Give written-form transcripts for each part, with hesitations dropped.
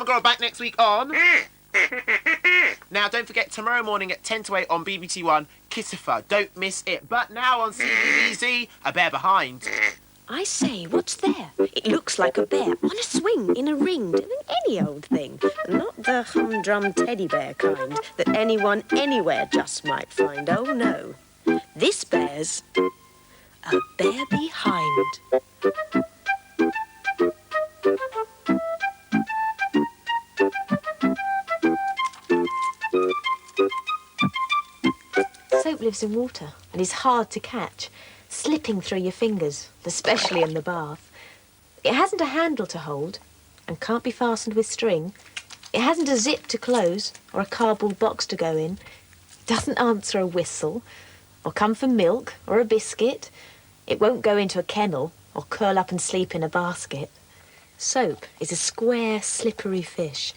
Mum and Girl back next week on... Now, don't forget, tomorrow morning at 10 to 8 on BBC1, Kissifer. Don't miss it. But now on CBBC, A Bear Behind. I say, what's there? It looks like a bear on a swing in a ring. Any old thing. Not the humdrum teddy bear kind that anyone anywhere just might find. Oh, no. This bear's a bear behind. Soap lives in water and is hard to catch, slipping through your fingers, especially in the bath. It hasn't a handle to hold and can't be fastened with string. It hasn't a zip to close or a cardboard box to go in. It doesn't answer a whistle or come for milk or a biscuit. It won't go into a kennel or curl up and sleep in a basket. Soap is a square, slippery fish.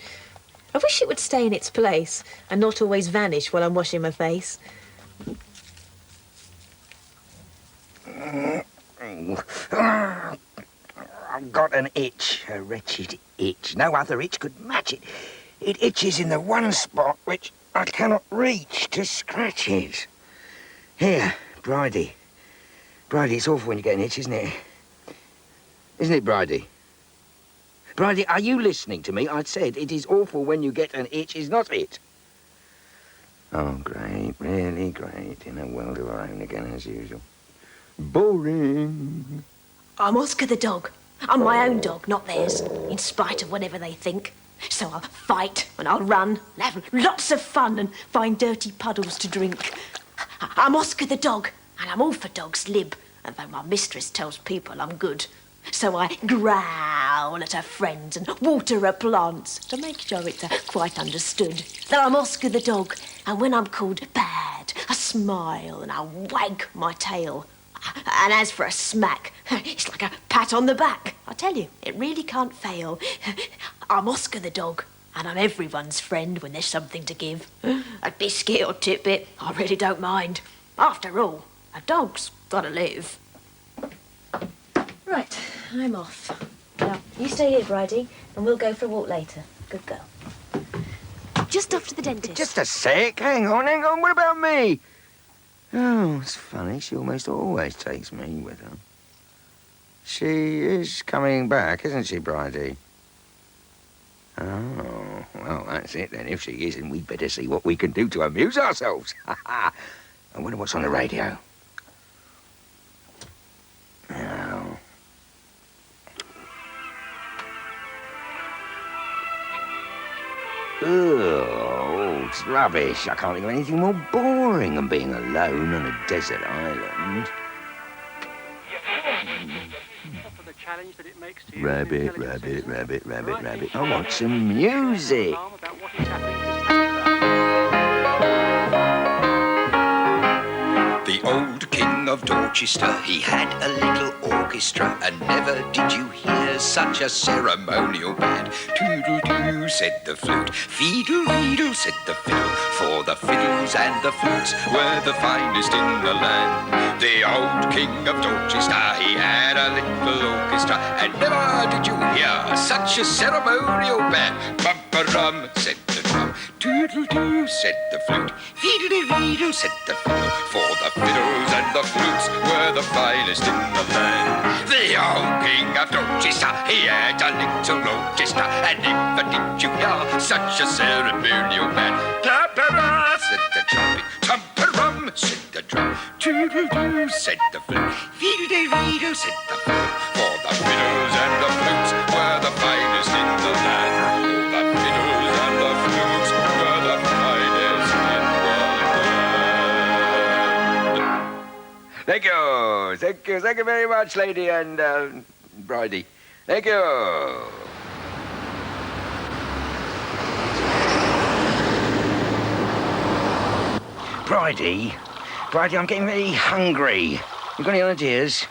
I wish it would stay in its place and not always vanish while I'm washing my face. I've got an itch, a wretched itch. No other itch could match it. It itches in the one spot which I cannot reach to scratch it. Here, Bridey. Bridey, it's awful when you get an itch, isn't it? Isn't it, Bridey? Bridey, are you listening to me? I said it is awful when you get an itch, is not it? Oh, great, really great. In a world of our own again, as usual. Boring. I'm Oscar the dog. I'm my own dog, not theirs, in spite of whatever they think. So I'll fight and I'll run and have lots of fun and find dirty puddles to drink. I'm Oscar the dog, and I'm all for dog's lib, and though my mistress tells people I'm good. So I growl at her friends and water her plants to make sure it's quite understood that I'm Oscar the dog, and when I'm called bad, I smile and I wag my tail. And as for a smack, it's like a pat on the back. I tell you, it really can't fail. I'm Oscar the dog, and I'm everyone's friend when there's something to give. A biscuit or tidbit, I really don't mind. After all, a dog's gotta live. Right, I'm off. Now, you stay here, Bridey, and we'll go for a walk later. Good girl. Just off to the dentist. Just a sec. Hang on. What about me? Oh, it's funny. She almost always takes me with her. She is coming back, isn't she, Bridey? Oh, well, that's it then. If she isn't, we'd better see what we can do to amuse ourselves. I wonder what's on the radio. Oh. Oh, it's rubbish. I can't think of anything more boring than being alone on a desert island. Rabbit. I want some music. The old king of Dorchester, he had a little orchestra, and never did you hear such a ceremonial band. Toodle-doo, said the flute, feedle-reedle, said the fiddle, for the fiddles and the flutes were the finest in the land. The old king of Dorchester, he had a little orchestra, and never did you hear such a ceremonial band. Bum-ba-rum, said the drum, toodle-doo, said the flute, feedle-reedle, said the fiddle, for the fiddles and the flutes were the finest in the land. The old king of Dorchester, he had a little orchestra, and never did you hear such a ceremonial band. Ta-ta-ra, said the trumpet, tum-pa-rum, said the drum, toodle-doo, said the flute, feedle-dee-reedle, said the fiddle, for the fiddles and the flutes were the finest in the land. The fiddles and the flutes were the finest in the land. Thank you very much, lady and Bridey. Thank you. Bridey, I'm getting very hungry. You got any ideas?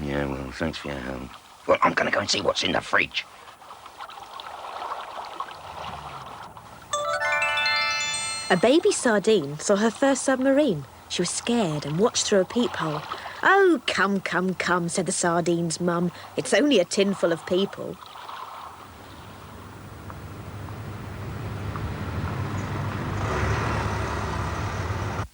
Yeah, well, thanks for your help. Well, I'm going to go and see what's in the fridge. A baby sardine saw her first submarine. She was scared and watched through a peephole. Oh, come, said the sardine's mum. It's only a tin full of people.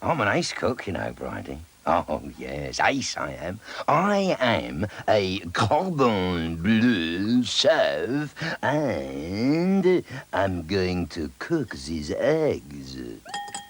I'm an ace cook, you know, Bridey. Oh, yes, ace I am. I am a cordon bleu chef, and I'm going to cook these eggs.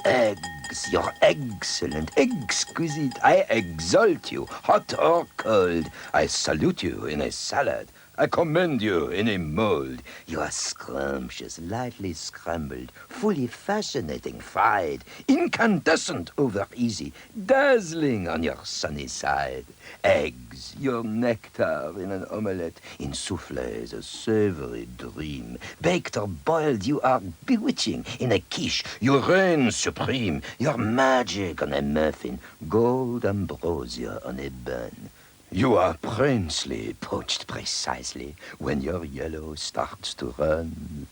Eggs, you're excellent, exquisite. I exalt you, hot or cold. I salute you in a salad. I commend you in a mold. You are scrumptious, lightly scrambled, fully fascinating fried, incandescent over easy, dazzling on your sunny side. Eggs, your nectar in an omelette, in soufflés, a savory dream. Baked or boiled, you are bewitching in a quiche. You reign supreme. Your magic on a muffin, gold ambrosia on a bun. You are princely, poached precisely when your yellow starts to run.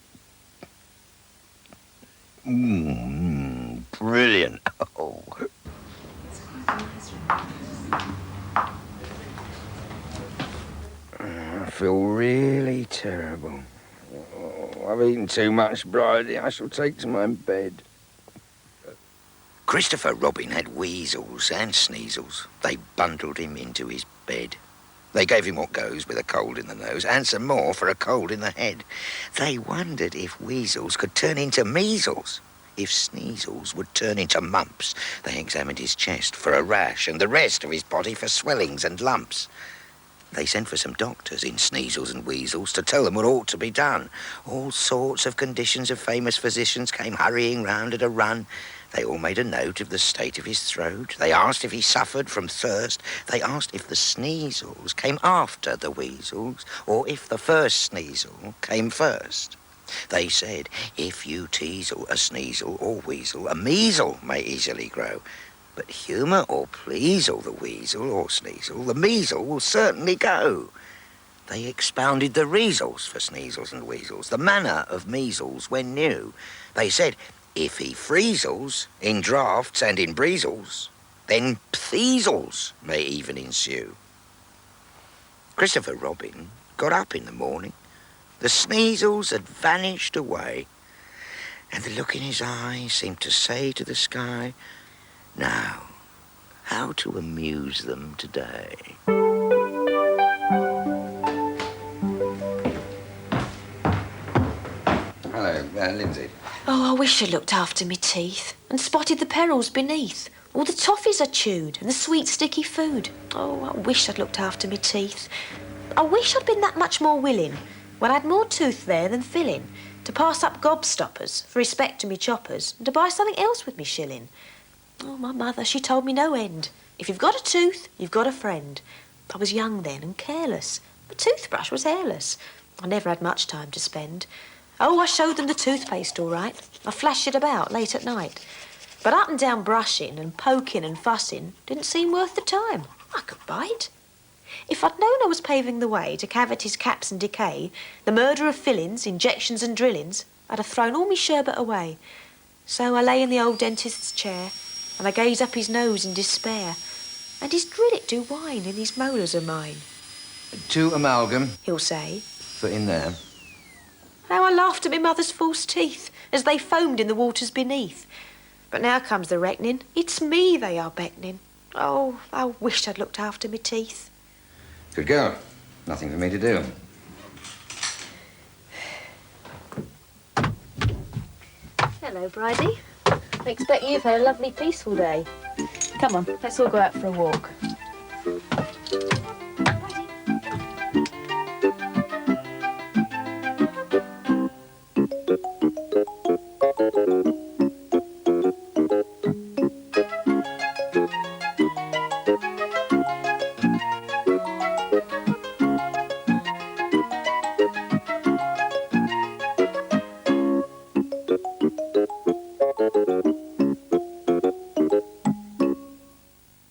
Brilliant. Oh. I feel really terrible. Oh, I've eaten too much, Bridey. I shall take to my bed. Christopher Robin had weasels and sneezels. They bundled him into his bed. They gave him what goes with a cold in the nose and some more for a cold in the head. They wondered if weasels could turn into measles, if sneezels would turn into mumps. They examined his chest for a rash and the rest of his body for swellings and lumps. They sent for some doctors in sneezels and weasels to tell them what ought to be done. All sorts of conditions of famous physicians came hurrying round at a run. They all made a note of the state of his throat. They asked if he suffered from thirst. They asked if the sneezels came after the weasels, or if the first sneezel came first. They said, if you teasel a sneezel or weasel, a measle may easily grow. But humour or pleasel the weasel or sneezel, the measle will certainly go. They expounded the reasons for sneezels and weasels, the manner of measles when new. They said, if he freezels in draughts and in breezels, then ptheasels may even ensue. Christopher Robin got up in the morning. The sneezels had vanished away, and the look in his eye seemed to say to the sky, now, how to amuse them today. Hello, Lindsay. Oh, I wish I'd looked after me teeth and spotted the perils beneath. All the toffees I chewed and the sweet sticky food. Oh, I wish I'd looked after me teeth. I wish I'd been that much more willing when I'd more tooth there than filling to pass up gobstoppers for respect to me choppers and to buy something else with me shilling. Oh, my mother, she told me no end. If you've got a tooth, you've got a friend. I was young then and careless. My toothbrush was hairless. I never had much time to spend. Oh, I showed them the toothpaste all right. I flashed it about late at night. But up and down brushing and poking and fussing didn't seem worth the time. I could bite. If I'd known I was paving the way to cavities, caps and decay, the murder of fillings, injections and drillings, I'd have thrown all me sherbet away. So I lay in the old dentist's chair and I gaze up his nose in despair. And his drillet do whine and his molars are mine. 2 amalgam. He'll say. Put in there. How I laughed at my mother's false teeth as they foamed in the waters beneath. But now comes the reckoning. It's me they are beckoning. Oh, I wished I'd looked after me teeth. Good girl. Nothing for me to do. Hello, Bridey. I expect you've had a lovely, peaceful day. Come on, let's all go out for a walk.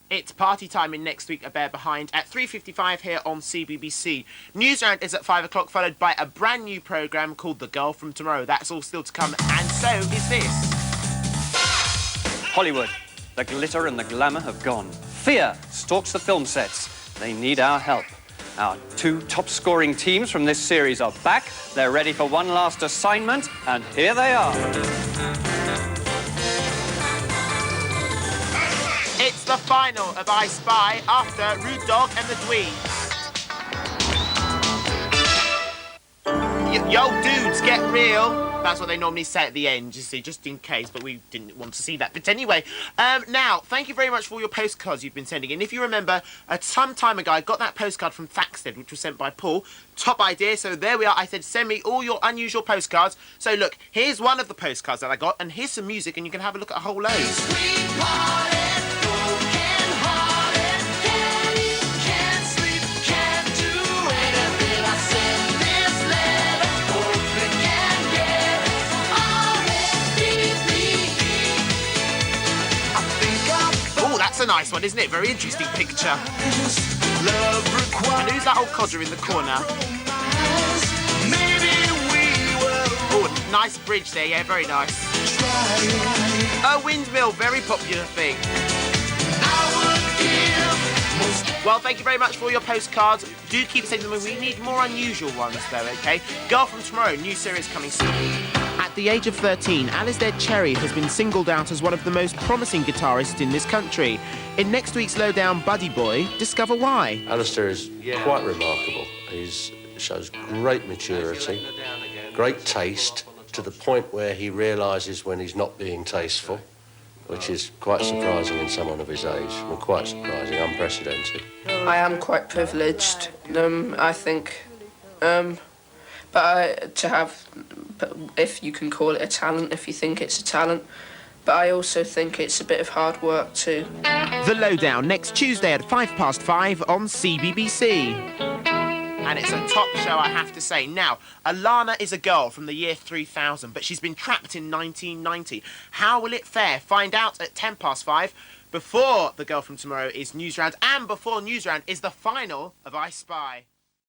It's party time in Next Week, A Bear Behind at 3:55 here on CBBC. Newsround is at 5 o'clock, followed by a brand new programme called The Girl from Tomorrow. That's all still to come, and so is this. Hollywood. The glitter and the glamour have gone. Fear stalks the film sets. They need our help. Our 2 top-scoring teams from this series are back. They're ready for one last assignment, and here they are. the final of I Spy after Rude Dog and the Dweeb. Yo, dudes, get real. That's what they normally say at the end, you see, just in case, but we didn't want to see that. But anyway, now, thank you very much for all your postcards you've been sending in. If you remember, some time ago, I got that postcard from Thaxted, which was sent by Paul. Top idea, so there we are. I said, send me all your unusual postcards. So look, here's one of the postcards that I got, and here's some music, and you can have a look at a whole load. That's a nice one, isn't it? Very interesting picture. And who's that old codger in the corner? Oh, nice bridge there, yeah, very nice. A windmill, very popular thing. Well, thank you very much for all your postcards. Do keep sending them. We need more unusual ones, though, OK? Girl from Tomorrow, new series coming soon. At the age of 13, Alistair Cherry has been singled out as one of the most promising guitarists in this country. In next week's Lowdown Buddy Boy, discover why. Alistair is quite remarkable. He shows great maturity, great taste, to the point where he realises when he's not being tasteful, which is quite surprising in someone of his age. Well, quite surprising, unprecedented. I am quite privileged, I think. If you can call it a talent, if you think it's a talent. But I also think it's a bit of hard work too. The Lowdown, next Tuesday at 5:05 on CBBC. And it's a top show, I have to say. Now, Alana is a girl from the year 3000, but she's been trapped in 1990. How will it fare? Find out at 5:10 before The Girl from Tomorrow is News Round, and before News Round is the final of I Spy.